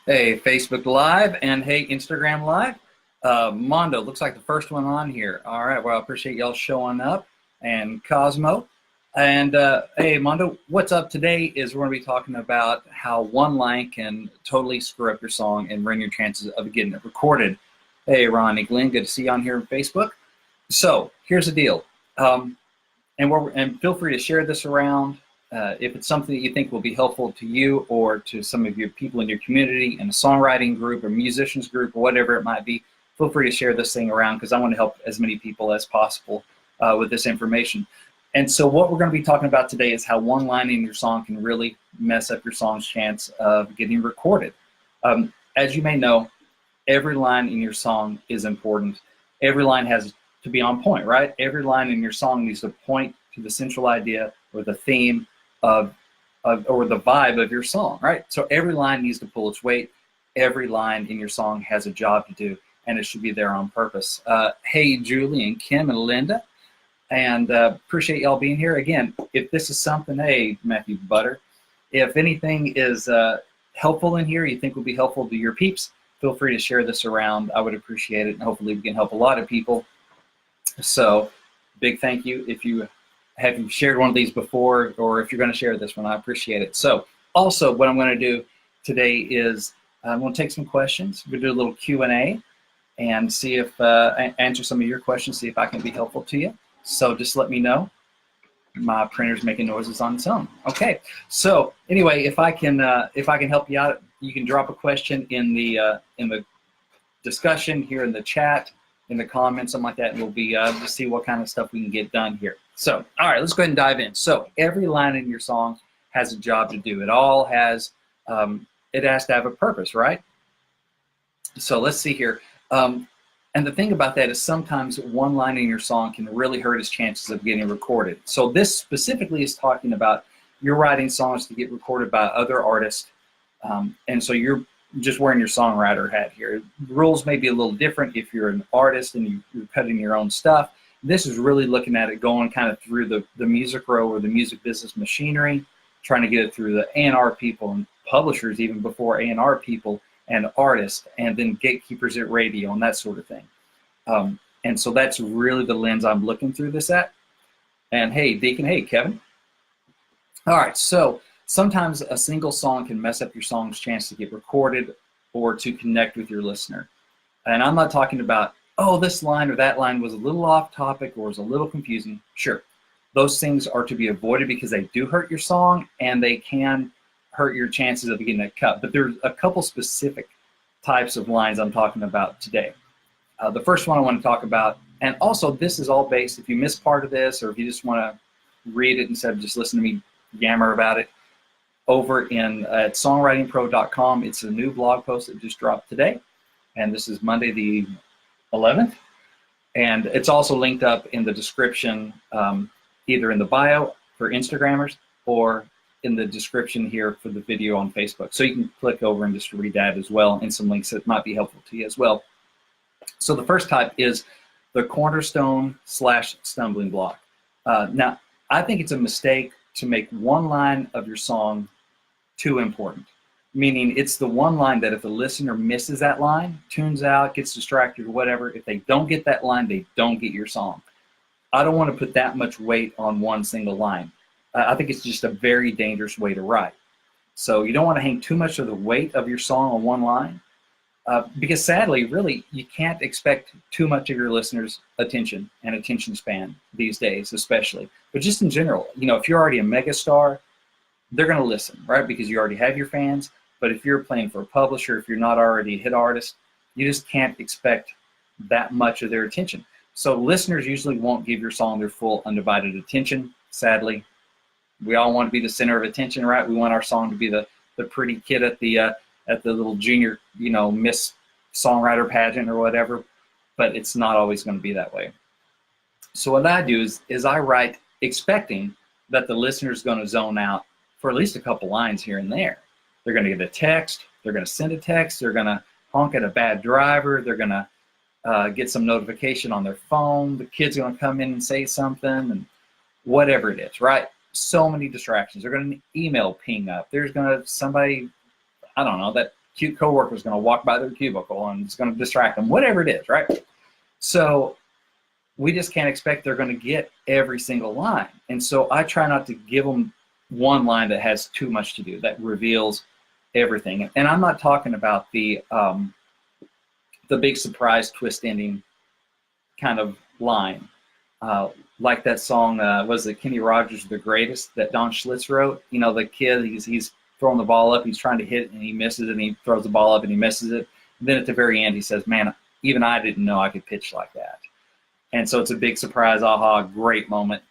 Hey, Facebook Live and hey, Instagram Live. Mondo, looks like the first one on here. All right, well, I appreciate y'all showing up. And Cosmo. And hey, Mondo, what's up today is we're going to be talking about how one line can totally screw up your song and ruin your chances of getting it recorded. Hey, Ronnie Glenn, good to see you on here on Facebook. So here's the deal. And feel free to share this around. If it's something that you think will be helpful to you or to some of your people in your community, in a songwriting group or musicians group or whatever it might be, feel free to share this thing around because I want to help as many people as possible with this information. And so what we're going to be talking about today is how one line in your song can really mess up your song's chance of getting recorded. As you may know, every line in your song is important. Every line has to be on point, right? Every line in your song needs to point to the central idea or the theme or the vibe of your song, right? So every line needs to pull its weight. Every line in your song has a job to do, and it should be there on purpose. Hey, Julie and Kim and Linda, and appreciate y'all being here. Again, if this is something, hey, Matthew Butter, if anything is helpful in here, you think will be helpful to your peeps, feel free to share this around. I would appreciate it, and hopefully we can help a lot of people. So big thank you if you have shared one of these before, or if you're going to share this one, I appreciate it. So also what I'm going to do today is I'm going to take some questions. We're going to do a little Q&A and see if answer some of your questions, see if I can be helpful to you. So just let me know. My printer's making noises on its own. Okay. So anyway, if I can help you out, you can drop a question in the discussion here in the chat, in the comments, something like that, and we'll be just see what kind of stuff we can get done here. So, all right, let's go ahead and dive in. So every line in your song has a job to do. It all has, it has to have a purpose, right? So let's see here. And the thing about that is sometimes one line in your song can really hurt its chances of getting recorded. So this specifically is talking about you're writing songs to get recorded by other artists, and so you're just wearing your songwriter hat here. The rules may be a little different if you're an artist and you're cutting your own stuff. This is really looking at it going kind of through the music row or the music business machinery, trying to get it through the A&R people and publishers even before A&R people and artists, and then gatekeepers at radio and that sort of thing. And so that's really the lens I'm looking through this at. And hey, Deacon, hey, Kevin. All right, so sometimes a single song can mess up your song's chance to get recorded or to connect with your listener. And I'm not talking about, oh, this line or that line was a little off topic or was a little confusing. Sure, those things are to be avoided because they do hurt your song and they can hurt your chances of getting it cut. But there's a couple specific types of lines I'm talking about today. The first one I want to talk about, and also this is all based, if you missed part of this or if you just want to read it instead of just listen to me yammer about it, over at songwritingpro.com. It's a new blog post that just dropped today, and this is Monday the 11th, and it's also linked up in the description, either in the bio for Instagrammers or in the description here for the video on Facebook. So you can click over and just read that as well, and some links that might be helpful to you as well. So the first type is the cornerstone/stumbling block. Now, I think it's a mistake to make one line of your song too important, meaning it's the one line that if the listener misses that line, tunes out, gets distracted or whatever, if they don't get that line, they don't get your song. I don't want to put that much weight on one single line. I think it's just a very dangerous way to write. So you don't want to hang too much of the weight of your song on one line, because sadly, really, you can't expect too much of your listeners' attention and attention span these days, especially. But just in general, you know, if you're already a megastar, they're going to listen, right? Because you already have your fans. But if you're playing for a publisher, if you're not already a hit artist, you just can't expect that much of their attention. So listeners usually won't give your song their full undivided attention, sadly. We all want to be the center of attention, right? We want our song to be the pretty kid at the little junior, you know, Miss Songwriter pageant or whatever, but it's not always going to be that way. So what I do is I write expecting that the listener's going to zone out for at least a couple lines here and there. They're going to get a text, they're going to send a text, they're going to honk at a bad driver, they're going to get some notification on their phone, the kid's going to come in and say something, and whatever it is, right? So many distractions. They're going to email ping up. There's going to somebody, I don't know, that cute coworker is going to walk by their cubicle and it's going to distract them, whatever it is, right? So we just can't expect they're going to get every single line. And so I try not to give them one line that has too much to do, that reveals everything. And I'm not talking about the big surprise twist ending kind of line. Like that song, was it Kenny Rogers, The Greatest, that Don Schlitz wrote? You know, the kid, he's throwing the ball up, he's trying to hit it, and he misses it, and he throws the ball up, and he misses it. And then at the very end, he says, man, even I didn't know I could pitch like that. And so it's a big surprise, aha, great moment.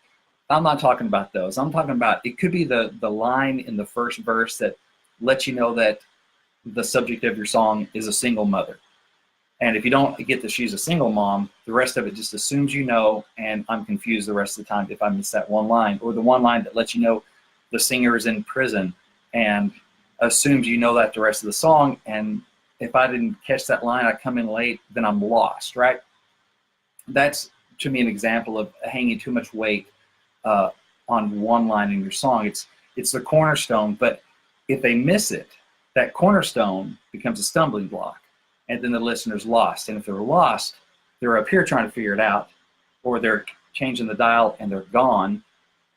I'm not talking about those. I'm talking about, it could be the line in the first verse that lets you know that the subject of your song is a single mother. And if you don't get that she's a single mom, the rest of it just assumes you know, and I'm confused the rest of the time if I miss that one line. Or the one line that lets you know the singer is in prison and assumes you know that the rest of the song, and if I didn't catch that line, I come in late, then I'm lost, right? That's, to me, an example of hanging too much weight on one line in your song. It's the cornerstone, but if they miss it, that cornerstone becomes a stumbling block. And then the listener's lost. And if they're lost, they're up here trying to figure it out, or they're changing the dial and they're gone,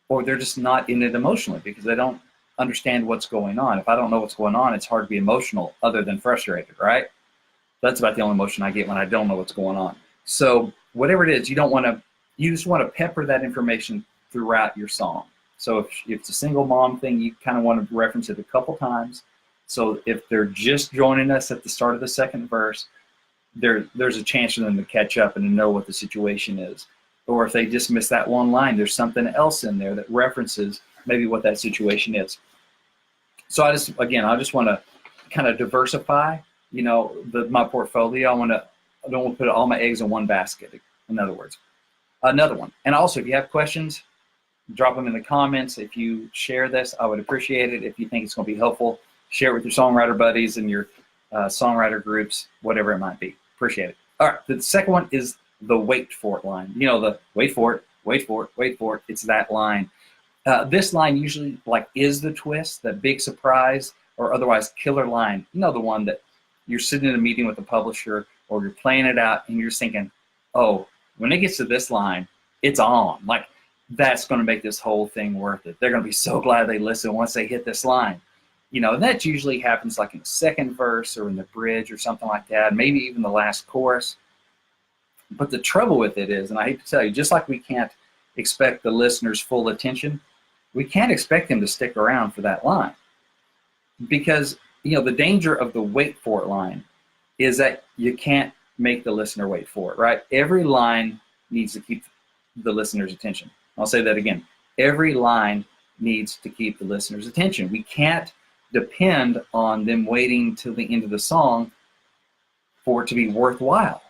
or they're just not in it emotionally because they don't understand what's going on. If I don't know what's going on, it's hard to be emotional other than frustrated, right? That's about the only emotion I get when I don't know what's going on. So whatever it is, you just want to pepper that information throughout your song. So if it's a single mom thing, you kind of want to reference it a couple times. So if they're just joining us at the start of the second verse, there's a chance for them to catch up and to know what the situation is. Or if they just miss that one line, there's something else in there that references maybe what that situation is. So I just want to kind of diversify, my portfolio. I don't want to put all my eggs in one basket, in other words. Another one. And also, if you have questions, drop them in the comments. If you share this, I would appreciate it. If you think it's going to be helpful, share it with your songwriter buddies and your songwriter groups, whatever it might be. Appreciate it. All right, the second one is the wait for it line. The wait for it, wait for it, wait for it. It's that line. This line usually is the twist, the big surprise, or otherwise killer line. The one that you're sitting in a meeting with a publisher or you're playing it out and you're thinking, oh, when it gets to this line, it's on. That's going to make this whole thing worth it. They're going to be so glad they listen once they hit this line. And that usually happens in the second verse or in the bridge or something like that, maybe even the last chorus. But the trouble with it is, and I hate to tell you, just like we can't expect the listener's full attention, we can't expect them to stick around for that line. Because, the danger of the wait for it line is that you can't make the listener wait for it, right? Every line needs to keep the listener's attention. I'll say that again. Every line needs to keep the listener's attention. We can't depend on them waiting till the end of the song for it to be worthwhile,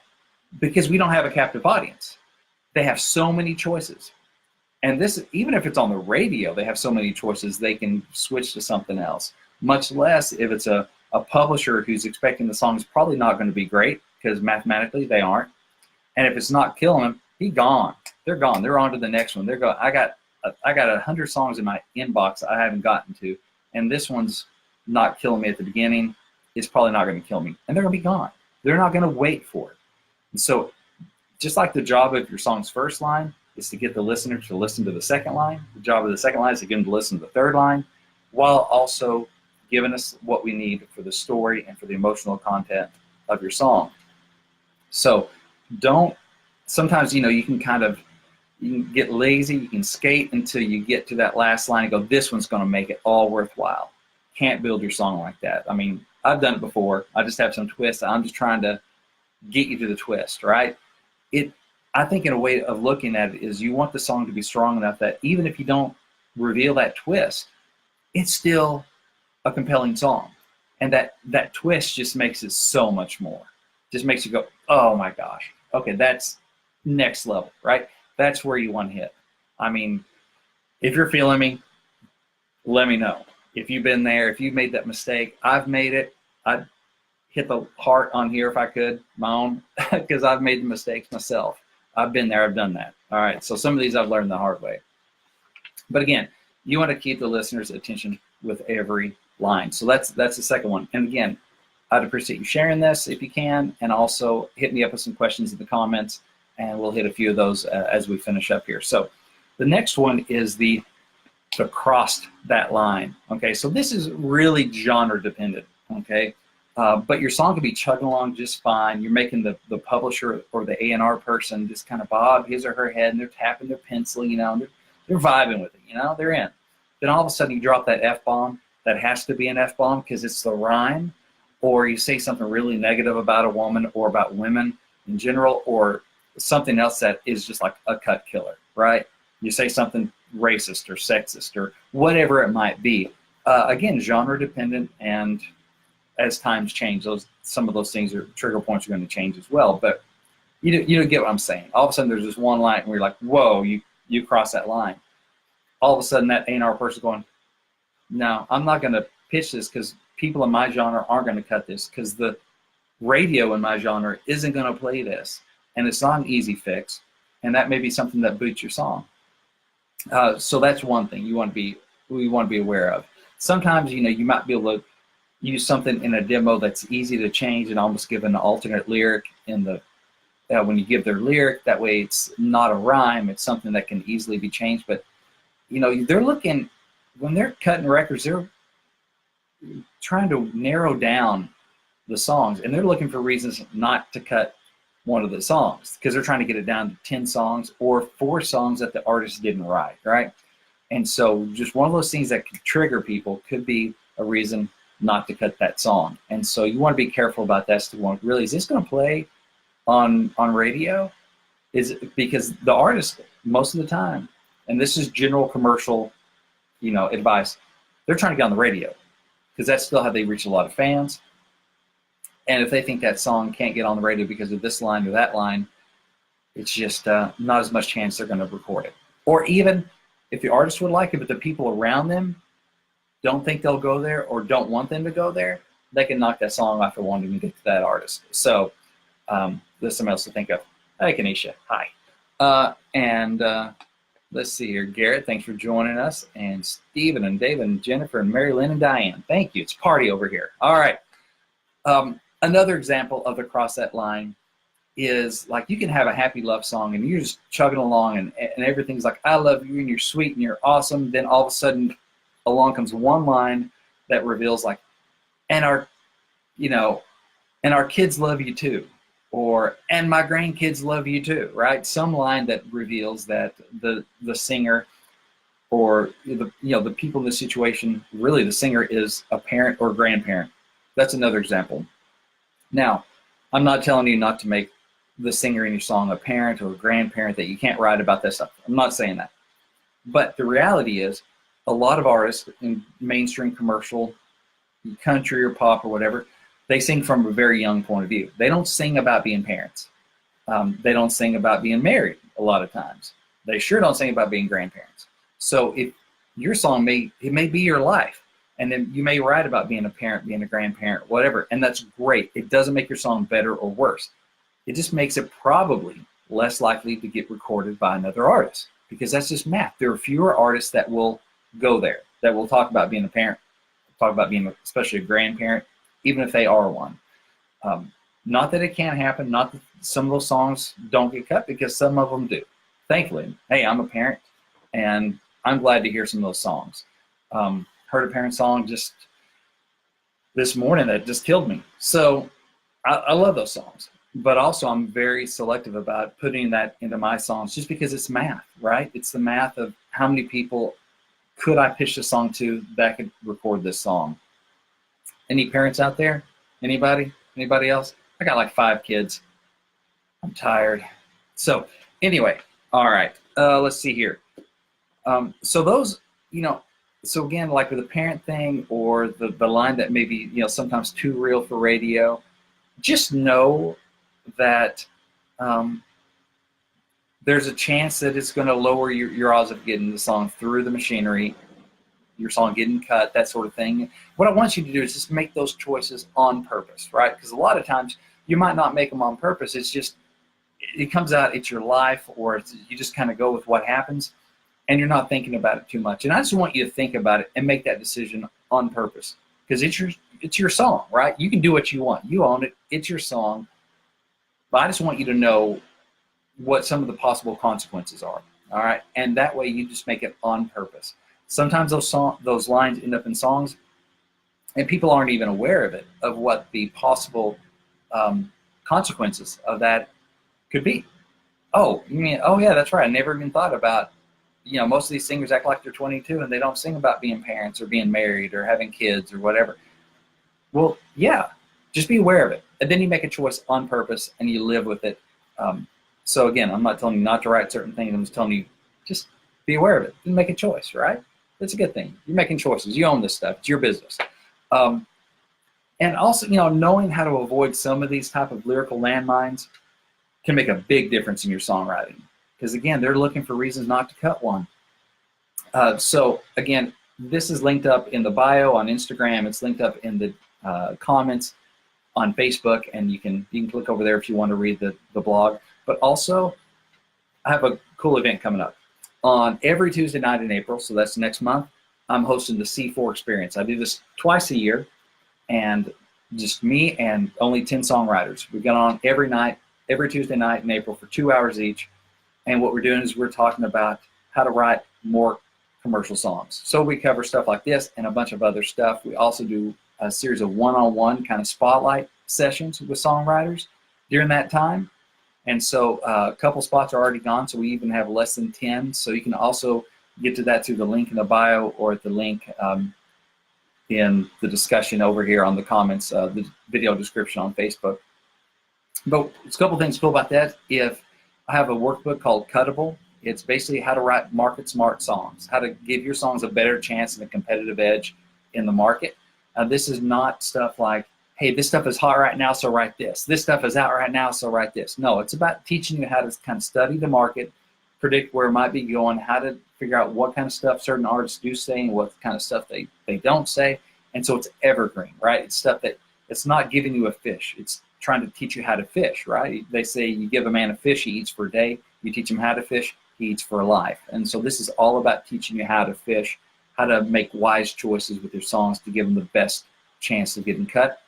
because we don't have a captive audience. They have so many choices. And this, even if it's on the radio, they have so many choices, they can switch to something else. Much less if it's a publisher who's expecting the song's probably not going to be great, because mathematically they aren't. And if it's not killing them, he's gone. They're gone. They're on to the next one. They're going. I got 100 songs in my inbox I haven't gotten to, and this one's not killing me at the beginning. It's probably not going to kill me, and they're going to be gone. They're not going to wait for it. And so, just like the job of your song's first line is to get the listener to listen to the second line, the job of the second line is to get them to listen to the third line, while also giving us what we need for the story and for the emotional content of your song. So sometimes, you can get lazy, you can skate until you get to that last line and go, this one's going to make it all worthwhile. Can't build your song like that. I mean, I've done it before. I just have some twists. I'm just trying to get you to the twist, right? I think in a way of looking at it is you want the song to be strong enough that even if you don't reveal that twist, it's still a compelling song. And that twist just makes it so much more. Just makes you go, oh my gosh, okay, that's next level, right? That's where you want to hit. I mean, if you're feeling me, let me know. If you've been there, if you've made that mistake, I've made it. I'd hit the heart on here if I could, my own, because I've made the mistakes myself. I've been there, I've done that. All right, so some of these I've learned the hard way. But again, you want to keep the listener's attention with every line. So that's the second one. And again, I'd appreciate you sharing this if you can, and also hit me up with some questions in the comments, and we'll hit a few of those as we finish up here. So the next one is the crossed that line. Okay, so this is really genre dependent. Okay, but your song could be chugging along just fine. You're making the publisher or the A&R person just kind of bob his or her head, and they're tapping their pencil, you know, and they're vibing with it, you know, they're in. Then all of a sudden you drop that F-bomb that has to be an F-bomb because it's the rhyme, or you say something really negative about a woman or about women in general, or something else that is just like a cut killer, right? You say something racist or sexist or whatever it might be. Again, genre dependent, and as times change, some of those things are trigger points are going to change as well. But you get what I'm saying. All of a sudden, there's this one line, and we're like, "Whoa, you cross that line." All of a sudden, that A&R person going, "No, I'm not going to pitch this because people in my genre aren't going to cut this because the radio in my genre isn't going to play this, and it's not an easy fix, and that may be something that boots your song." So that's one thing we want to be aware of. Sometimes, you know, you might be able to use something in a demo that's easy to change and almost give an alternate lyric in the when you give their lyric. That way, it's not a rhyme; it's something that can easily be changed. But you know, they're looking when they're cutting records, they're trying to narrow down the songs, and they're looking for reasons not to cut one of the songs because they're trying to get it down to 10 songs or 4 songs that the artist didn't write, right? And so just one of those things that could trigger people could be a reason not to cut that song. And so you want to be careful about that. So really, is this going to play on radio? Is it, because the artist most of the time, and this is general commercial, you know, advice, they're trying to get on the radio because that's still how they reach a lot of fans. And if they think that song can't get on the radio because of this line or that line, it's just not as much chance they're going to record it. Or even if the artist would like it, but the people around them don't think they'll go there or don't want them to go there, they can knock that song off for wanting to get to that artist. So there's something else to think of. Hey, Kanisha, hi. Let's see here. Garrett, thanks for joining us. And Stephen and David and Jennifer and Mary Lynn and Diane, thank you. It's a party over here. All right. Another example of the cross that line is like you can have a happy love song and you're just chugging along and everything's like, I love you and you're sweet and you're awesome. Then all of a sudden along comes one line that reveals like, and our kids love you too. Or, and my grandkids love you too, right? Some line that reveals that the singer or the people in the situation, really the singer is a parent or grandparent. That's another example. Now, I'm not telling you not to make the singer in your song a parent or a grandparent, that you can't write about that stuff. I'm not saying that. But the reality is a lot of artists in mainstream commercial, country or pop or whatever, they sing from a very young point of view. They don't sing about being parents. They don't sing about being married a lot of times. They sure don't sing about being grandparents. So if your song may be your life, and then you may write about being a parent, being a grandparent, whatever, and that's great. It doesn't make your song better or worse. It just makes it probably less likely to get recorded by another artist because that's just math. There are fewer artists that will go there, that will talk about being a parent, talk about being especially a grandparent, even if they are one. Not that it can't happen, not that some of those songs don't get cut, because some of them do. Thankfully, hey, I'm a parent, and I'm glad to hear some of those songs. Heard a parent song just this morning that just killed me. So I love those songs, but also I'm very selective about putting that into my songs just because it's math, right? It's the math of how many people could I pitch the song to that could record this song. Any parents out there? Anybody? Anybody else? I got like 5 kids. I'm tired. So anyway, all right. Let's see here. So those, so again, like with the parent thing or the line that may be, sometimes too real for radio, just know that there's a chance that it's going to lower your odds of getting the song through the machinery, your song getting cut, that sort of thing. What I want you to do is just make those choices on purpose, right? Because a lot of times you might not make them on purpose. It's just, it comes out, it's your life, or you just kind of go with what happens, and you're not thinking about it too much. And I just want you to think about it and make that decision on purpose, because it's it's your song, right? You can do what you want. You own it. It's your song. But I just want you to know what some of the possible consequences are. All right, and that way you just make it on purpose. Sometimes those lines end up in songs, and people aren't even aware of it, of what the possible consequences of that could be. Oh, you mean, oh yeah, that's right. I never even thought about, most of these singers act like they're 22 and they don't sing about being parents or being married or having kids or whatever. Well, yeah, just be aware of it. And then you make a choice on purpose and you live with it. So again, I'm not telling you not to write certain things. I'm just telling you, just be aware of it and make a choice, right? That's a good thing. You're making choices. You own this stuff. It's your business. And also, knowing how to avoid some of these type of lyrical landmines can make a big difference in your songwriting. Because again, they're looking for reasons not to cut one. So again, this is linked up in the bio on Instagram. It's linked up in the comments on Facebook, and you can click over there if you want to read the blog. But also, I have a cool event coming up. On every Tuesday night in April, so that's next month, I'm hosting the C4 Experience. I do this twice a year, and just me and only 10 songwriters. We get on every night, every Tuesday night in April for 2 hours each. And what we're doing is we're talking about how to write more commercial songs. So we cover stuff like this and a bunch of other stuff. We also do a series of one-on-one kind of spotlight sessions with songwriters during that time. And so a couple spots are already gone, so we even have less than 10. So you can also get to that through the link in the bio or at the link in the discussion over here on the comments, the video description on Facebook. But there's a couple things cool about that. If I have a workbook called Cuttable, it's basically how to write market smart songs, how to give your songs a better chance and a competitive edge in the market. This is not stuff like, hey, this stuff is hot right now, so write this. This stuff is out right now, so write this. No, it's about teaching you how to kind of study the market, predict where it might be going, how to figure out what kind of stuff certain artists do say and what kind of stuff they don't say. And so it's evergreen, right? It's stuff that it's not giving you a fish. It's trying to teach you how to fish, right? They say you give a man a fish, he eats for a day. You teach him how to fish, he eats for a life. And so this is all about teaching you how to fish, how to make wise choices with your songs to give them the best chance of getting cut.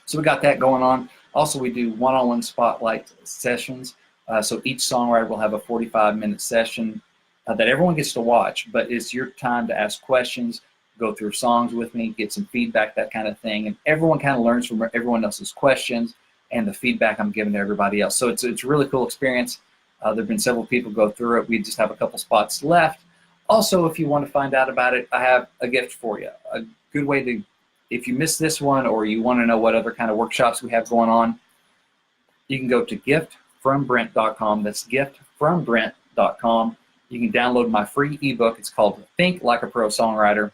So we got that going on. Also, we do one-on-one spotlight sessions. So each songwriter will have a 45-minute session that everyone gets to watch, but it's your time to ask questions, go through songs with me, get some feedback, that kind of thing. And everyone kind of learns from everyone else's questions and the feedback I'm giving to everybody else. So it's a really cool experience. There have been several people go through it. We just have a couple spots left. Also, if you want to find out about it, I have a gift for you. A good way to, if you missed this one or you want to know what other kind of workshops we have going on, you can go to giftfrombrent.com. That's giftfrombrent.com. You can download my free ebook. It's called Think Like a Pro Songwriter.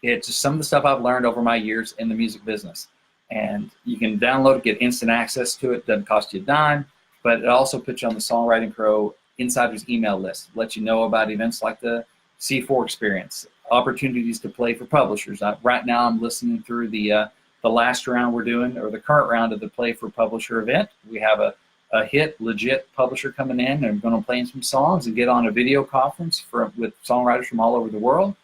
It's just some of the stuff I've learned over my years in the music business. And you can download it, get instant access to it. Doesn't cost you a dime, but it also puts you on the Songwriting Pro Insiders email list. Let you know about events like the C4 Experience, opportunities to play for publishers. Right now I'm listening through the last round we're doing, or the current round of the Play for Publisher event. We have a hit, legit publisher coming in, and we're going to play some songs and get on a video conference with songwriters from all over the world.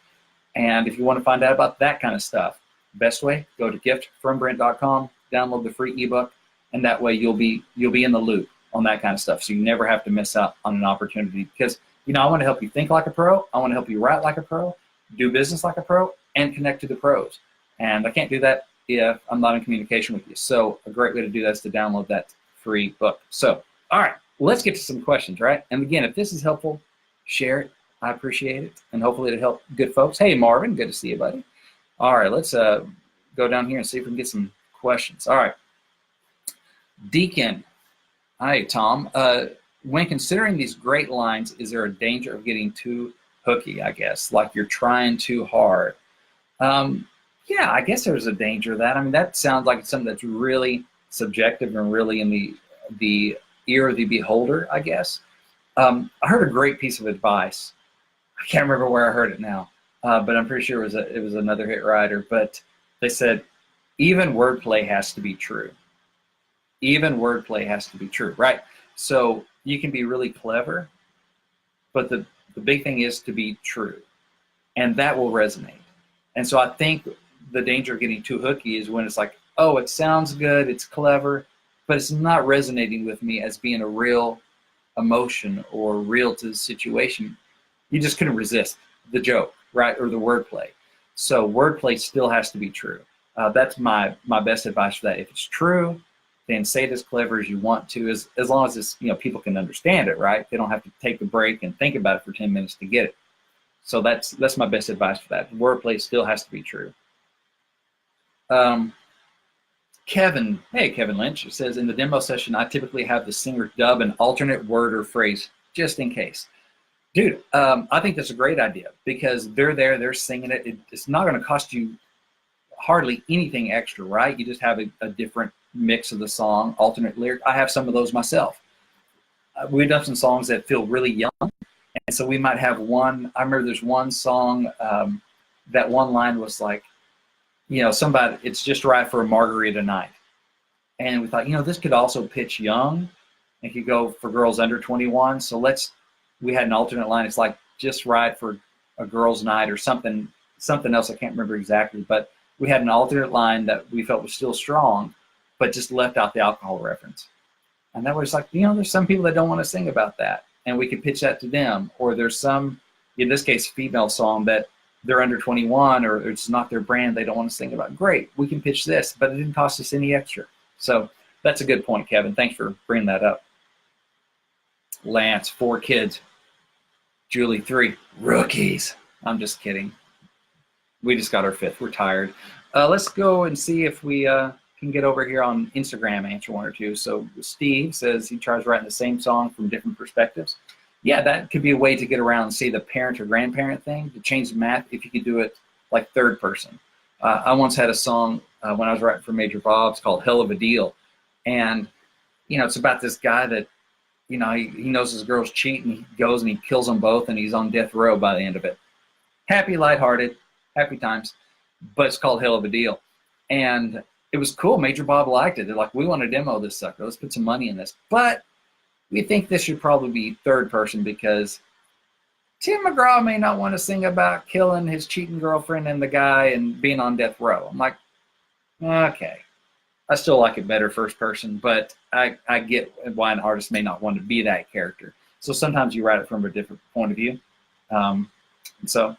And if you want to find out about that kind of stuff, best way, go to giftfrombrent.com, download the free ebook, and that way you'll be in the loop on that kind of stuff. So you never have to miss out on an opportunity, because I want to help you think like a pro, I want to help you write like a pro, do business like a pro, and connect to the pros. And I can't do that if I'm not in communication with you. So a great way to do that is to download that free book. So, all right, let's get to some questions, right? And again, if this is helpful, share it. I appreciate it, and hopefully it'll help good folks. Hey, Marvin, good to see you, buddy. All right, let's go down here and see if we can get some questions. All right. Deacon, hi, Tom. When considering these great lines, is there a danger of getting too hooky, I guess, like you're trying too hard? Yeah, I guess there's a danger of that. I mean, that sounds like it's something that's really subjective and really in the ear of the beholder, I guess. I heard a great piece of advice. I can't remember where I heard it now, but I'm pretty sure it was another hit writer. But they said, even wordplay has to be true. Even wordplay has to be true, right? So you can be really clever, but the big thing is to be true, and that will resonate. And so I think the danger of getting too hooky is when it's like, oh, it sounds good, it's clever, but it's not resonating with me as being a real emotion or real to the situation. You just couldn't resist the joke, right, or the wordplay. So wordplay still has to be true. That's my best advice for that. If it's true, then say it as clever as you want to, as long as it's, people can understand it, right? They don't have to take a break and think about it for 10 minutes to get it. So that's my best advice for that. Wordplay still has to be true. Kevin Lynch says, in the demo session, I typically have the singer dub an alternate word or phrase just in case. Dude, I think that's a great idea because they're there, they're singing it. It's not going to cost you hardly anything extra, right? You just have a different mix of the song, alternate lyric. I have some of those myself. We've done some songs that feel really young, and so we might have one. I remember there's one song that one line was like, somebody, it's just right for a margarita night. And we thought, this could also pitch young. It could go for girls under 21. So we had an alternate line. It's like just right for a girls' night or something else. I can't remember exactly, but we had an alternate line that we felt was still strong, but just left out the alcohol reference. And that was like, there's some people that don't want to sing about that, and we could pitch that to them. Or there's some, in this case, female song that they're under 21 or it's not their brand, they don't want to sing about. Great, we can pitch this, but it didn't cost us any extra. So that's a good point, Kevin. Thanks for bringing that up. Lance, 4 kids. Julie, 3 rookies. I'm just kidding. We just got our 5th. We're tired. Let's go and see if we can get over here on Instagram, answer 1 or 2. So Steve says he tries writing the same song from different perspectives. Yeah, that could be a way to get around, say, the parent or grandparent thing, to change the math if you could do it like third person. I once had a song when I was writing for Major Bob's called Hell of a Deal. And, it's about this guy that, he knows his girl's cheating. He goes and he kills them both, and he's on death row by the end of it. Happy, lighthearted, happy times, but it's called Hell of a Deal. And it was cool. Major Bob liked it. They're like, we want to demo this sucker. Let's put some money in this. But we think this should probably be third person because Tim McGraw may not want to sing about killing his cheating girlfriend and the guy and being on death row. I'm like, okay. I still like it better first person, but I get why an artist may not want to be that character. So sometimes you write it from a different point of view. So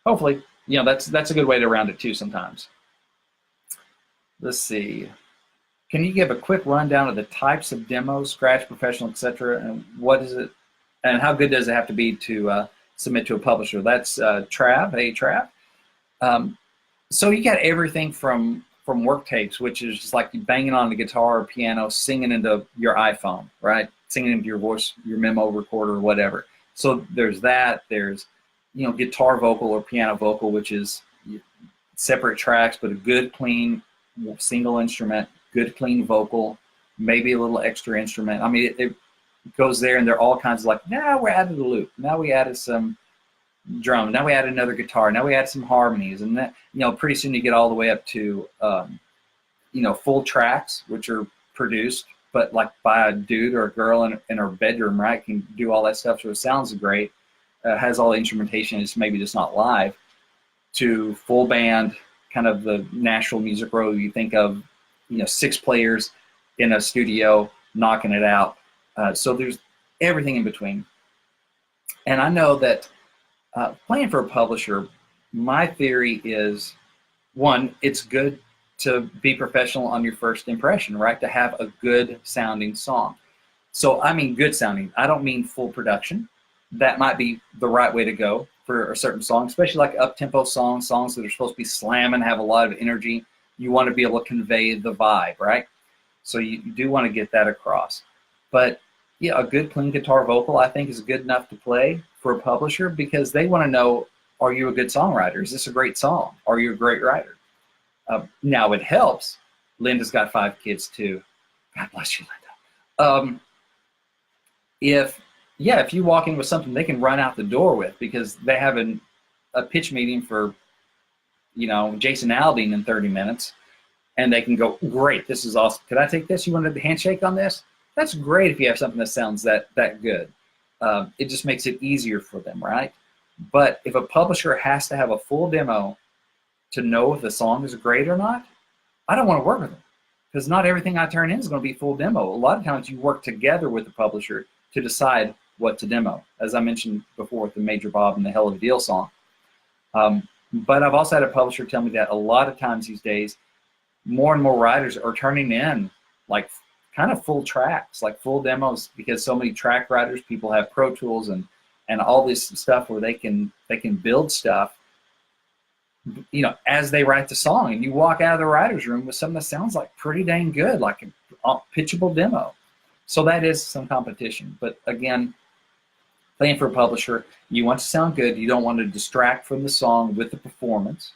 hopefully, that's a good way to round it too sometimes. Let's see. Can you give a quick rundown of the types of demos, scratch, professional, etc., and what is it, and how good does it have to be to submit to a publisher? That's Trav. Hey, Trav. So you got everything from work tapes, which is just like you banging on the guitar or piano, singing into your iPhone, right? Singing into your voice, your memo recorder, or whatever. So there's that. There's, guitar vocal or piano vocal, which is separate tracks, but a good, clean, single instrument, good, clean vocal, maybe a little extra instrument. I mean, it goes there, and there are all kinds of like, now we added a loop. Now we added some drum. Now we added another guitar. Now we added some harmonies. And that, pretty soon you get all the way up to, full tracks, which are produced, but like by a dude or a girl in her bedroom, right? Can do all that stuff. So it sounds great. Has all the instrumentation. It's maybe just not live. To full band, kind of the Nashville Music Row you think of, 6 players in a studio knocking it out. So there's everything in between. And I know that playing for a publisher, my theory is, one, it's good to be professional on your first impression, right? To have a good sounding song. So I mean good sounding. I don't mean full production. That might be the right way to go for a certain song, especially like up-tempo songs that are supposed to be slamming, have a lot of energy. You want to be able to convey the vibe, right? So you do want to get that across. But yeah, a good clean guitar vocal I think is good enough to play for a publisher because they want to know, are you a good songwriter? Is this a great song? Are you a great writer? Now it helps. Linda's got 5 kids too. God bless you, Linda. If you walk in with something they can run out the door with because they have a pitch meeting for, Jason Aldean in 30 minutes, and they can go, great, this is awesome. Could I take this? You want a handshake on this? That's great if you have something that sounds that good. It just makes it easier for them, right? But if a publisher has to have a full demo to know if the song is great or not, I don't want to work with them, because not everything I turn in is going to be full demo. A lot of times you work together with the publisher to decide what to demo, as I mentioned before with the Major Bob and the Hell of a Deal song. But I've also had a publisher tell me that a lot of times these days, more and more writers are turning in like kind of full tracks, like full demos, because so many track writers, people have Pro Tools and all this stuff where they can build stuff, you know, as they write the song. And you walk out of the writer's room with something that sounds like pretty dang good, like a pitchable demo. So that is some competition. But again, playing for a publisher, you want to sound good. You don't want to distract from the song with the performance.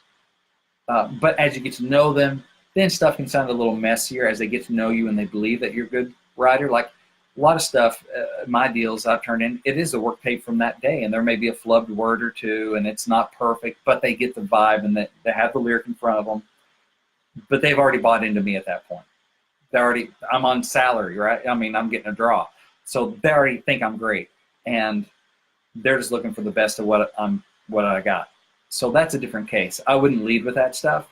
But as you get to know them, then stuff can sound a little messier as they get to know you and they believe that you're a good writer. Like a lot of stuff, my deals I've turned in, it is the work tape from that day, and there may be a flubbed word or two, and it's not perfect, but they get the vibe and they have the lyric in front of them. But they've already bought into me at that point. I'm on salary, right? I mean, I'm getting a draw. So they already think I'm great, and they're just looking for the best of what I got. So that's a different case. I wouldn't lead with that stuff.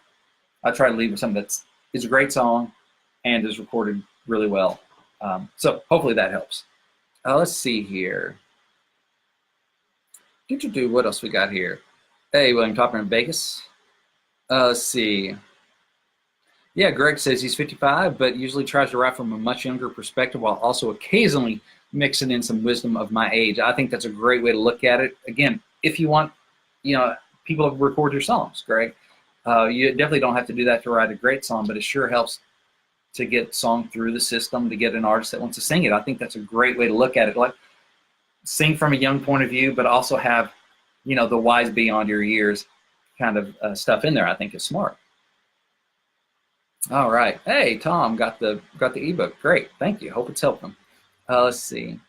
I try to lead with something is a great song and is recorded really well. So hopefully that helps. Let's see here. What else we got here? Hey, William Topper in Vegas. Let's see. Yeah, Greg says he's 55, but usually tries to write from a much younger perspective while also occasionally mixing in some wisdom of my age. I think that's a great way to look at it. Again, if you want, you know, people to record your songs, Greg, you definitely don't have to do that to write a great song, but it sure helps to get song through the system, to get an artist that wants to sing it. I think that's a great way to look at it. Like, sing from a young point of view, but also have, you know, the wise beyond your years kind of stuff in there. I think is smart. All right. Hey, Tom got the ebook. Great. Thank you. Hope it's helping. Let's see.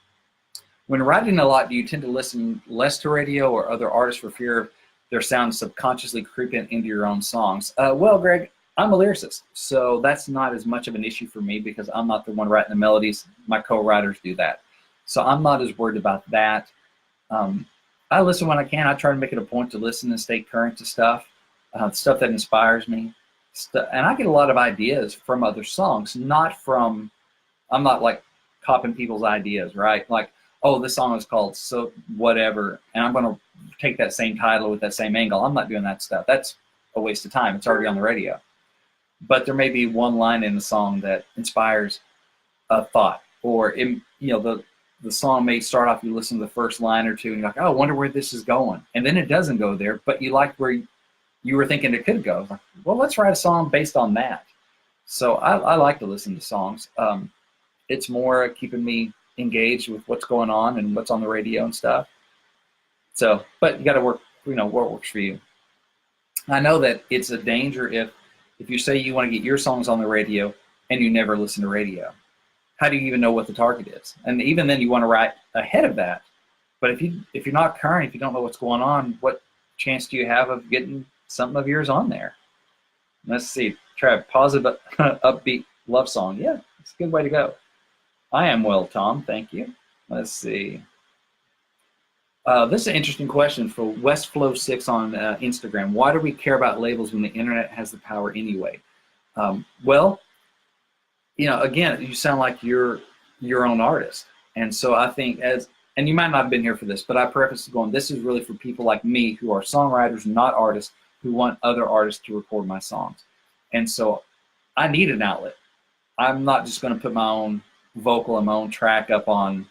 When writing a lot, do you tend to listen less to radio or other artists for fear of their sound subconsciously creeping into your own songs? Well, Greg, I'm a lyricist, so that's not as much of an issue for me because I'm not the one writing the melodies. My co-writers do that. So I'm not as worried about that. I listen when I can. I try to make it a point to listen and stay current to stuff that inspires me. And I get a lot of ideas from other songs, I'm not like copying people's ideas, right? Like, oh, this song is called So Whatever, and I'm going to take that same title with that same angle. I'm not doing that stuff. That's a waste of time. It's already on the radio. But there may be one line in the song that inspires a thought, or the song may start off, you listen to the first line or two, and you're like, oh, I wonder where this is going. And then it doesn't go there, but you like where you were thinking it could go. Like, well, let's write a song based on that. So I like to listen to songs. It's more keeping me engaged with what's going on and what's on the radio and stuff. So, but you got to work, what works for you. I know that it's a danger if you say you want to get your songs on the radio and you never listen to radio. How do you even know what the target is? And even then, you want to write ahead of that. But if you're not current, if you don't know what's going on, what chance do you have of getting something of yours on there? Let's see. Try a positive, upbeat love song. Yeah, it's a good way to go. I am well, Tom. Thank you. Let's see. This is an interesting question for Westflow6 on Instagram. Why do we care about labels when the internet has the power anyway? Well, again, you sound like you're your own artist. And so I think and you might not have been here for this, but I preface going, this is really for people like me who are songwriters, not artists, who want other artists to record my songs. And so I need an outlet. I'm not just going to put my own vocal and my own track up on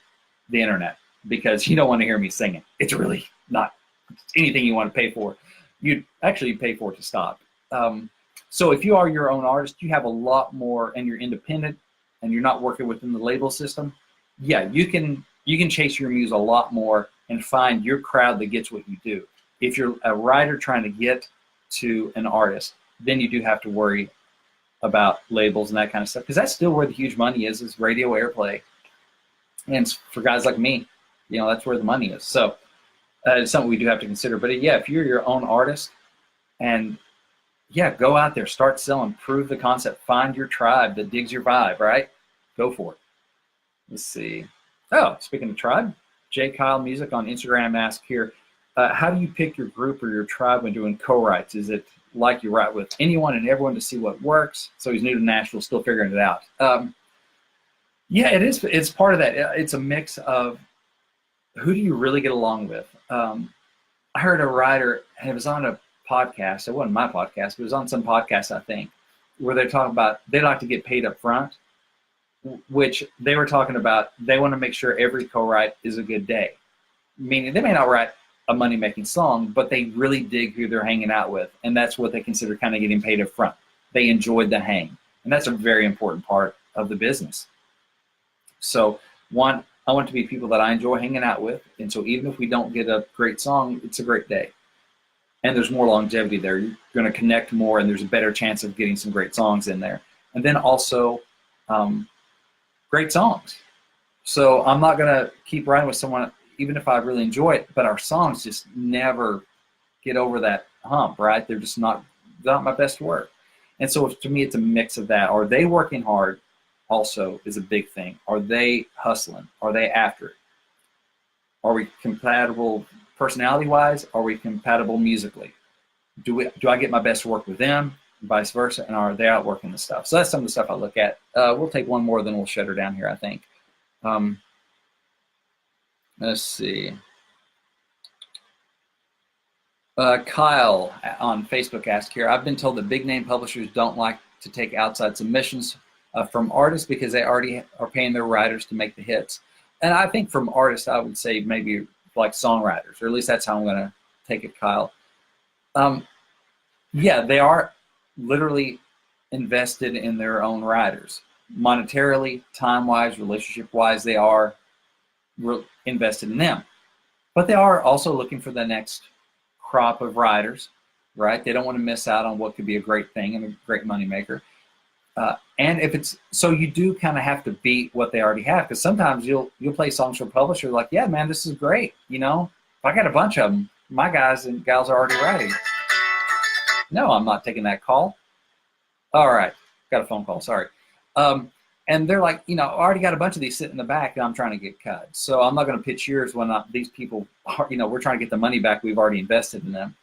the internet because you don't want to hear me singing. It's really not anything you want to pay for. You'd actually pay for it to stop. So if you are your own artist, you have a lot more, and you're independent, and you're not working within the label system, yeah, you can chase your muse a lot more and find your crowd that gets what you do. If you're a writer trying to get to an artist, then you do have to worry about labels and that kind of stuff, because that's still where the huge money is radio airplay. And for guys like me, that's where the money is. So it's something we do have to consider. But yeah, if you're your own artist, and yeah, go out there, start selling, prove the concept, find your tribe that digs your vibe, right? Go for it. Let's see. Oh, speaking of tribe, J. Kyle Music on Instagram asked here, how do you pick your group or your tribe when doing co-writes? Is it like you write with anyone and everyone to see what works. So he's new to Nashville, still figuring it out. Yeah, it is. It's part of that. It's a mix of who do you really get along with. I heard a writer, and it was on a podcast. It wasn't my podcast, but it was on some podcast, I think, where they're talking about they like to get paid up front, which they were talking about. They want to make sure every co-write is a good day, meaning they may not write a money-making song, but they really dig who they're hanging out with, and that's what they consider kind of getting paid up front. They enjoyed the hang, and that's a very important part of the business. So one, I want to be people that I enjoy hanging out with, and so even if we don't get a great song, it's a great day. And there's more longevity there. You're going to connect more, and there's a better chance of getting some great songs in there. And then also great songs. So I'm not going to keep writing with someone, even if I really enjoy it, but our songs just never get over that hump, right? They're just not my best work. And so to me, it's a mix of that. Are they working hard? Also is a big thing. Are they hustling? Are they after it? Are we compatible personality-wise? Are we compatible musically? Do I get my best work with them, and vice versa? And are they out working the stuff? So that's some of the stuff I look at. We'll take one more, then we'll shut her down here, I think. Let's see. Kyle on Facebook asked here, I've been told that big name publishers don't like to take outside submissions from artists because they already are paying their writers to make the hits. And I think from artists, I would say maybe like songwriters, or at least that's how I'm going to take it, Kyle. Yeah, they are literally invested in their own writers. Monetarily, time-wise, relationship-wise, they are invested in them. But they are also looking for the next crop of writers, right? They don't want to miss out on what could be a great thing and a great moneymaker. And if it's so, you do kind of have to beat what they already have, because sometimes you'll play songs for a publisher like, yeah, man, this is great. You know, if I got a bunch of them, my guys and gals are already writing. No, I'm not taking that call. All right, got a phone call. Sorry. And they're like, you know, I already got a bunch of these sitting in the back and I'm trying to get cut. So I'm not going to pitch yours when these people are, you know, we're trying to get the money back we've already invested in them.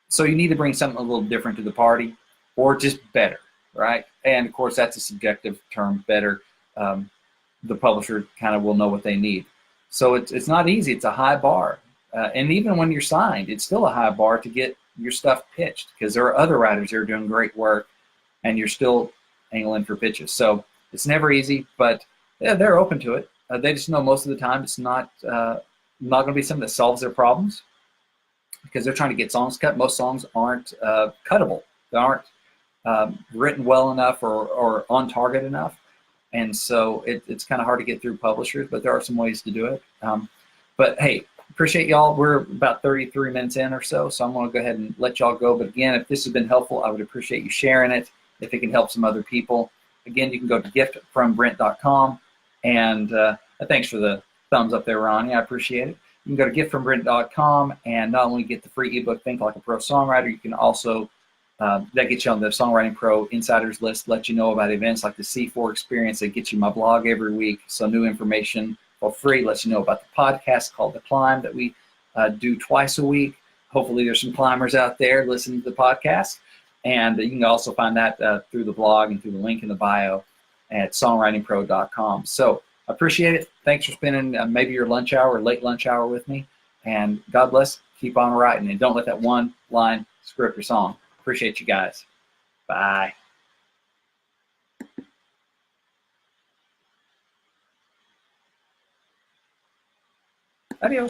So you need to bring something a little different to the party, or just better, right? And of course, that's a subjective term, better. The publisher kind of will know what they need. So it's not easy. It's a high bar. And even when you're signed, it's still a high bar to get your stuff pitched, because there are other writers that are doing great work and you're still angling for pitches. So it's never easy, but yeah, they're open to it. They just know most of the time it's not going to be something that solves their problems, because they're trying to get songs cut. Most songs aren't cuttable. They aren't written well enough or on target enough. And so it's kind of hard to get through publishers, but there are some ways to do it. But hey, appreciate y'all. We're about 33 minutes in or so, so I'm going to go ahead and let y'all go. But again, if this has been helpful, I would appreciate you sharing it if it can help some other people. Again, you can go to giftfrombrent.com, and thanks for the thumbs up there, Ronnie. I appreciate it. You can go to giftfrombrent.com and not only get the free ebook, Think Like a Pro Songwriter, you can also, that gets you on the Songwriting Pro Insiders list, let you know about events like the C4 experience. That gets you my blog every week, so new information for free. Lets you know about the podcast called The Climb that we do twice a week. Hopefully there's some climbers out there listening to the podcast. And you can also find that through the blog and through the link in the bio at songwritingpro.com. So I appreciate it. Thanks for spending maybe your lunch hour or late lunch hour with me. And God bless. Keep on writing. And don't let that one line screw up your song. Appreciate you guys. Bye. Adios.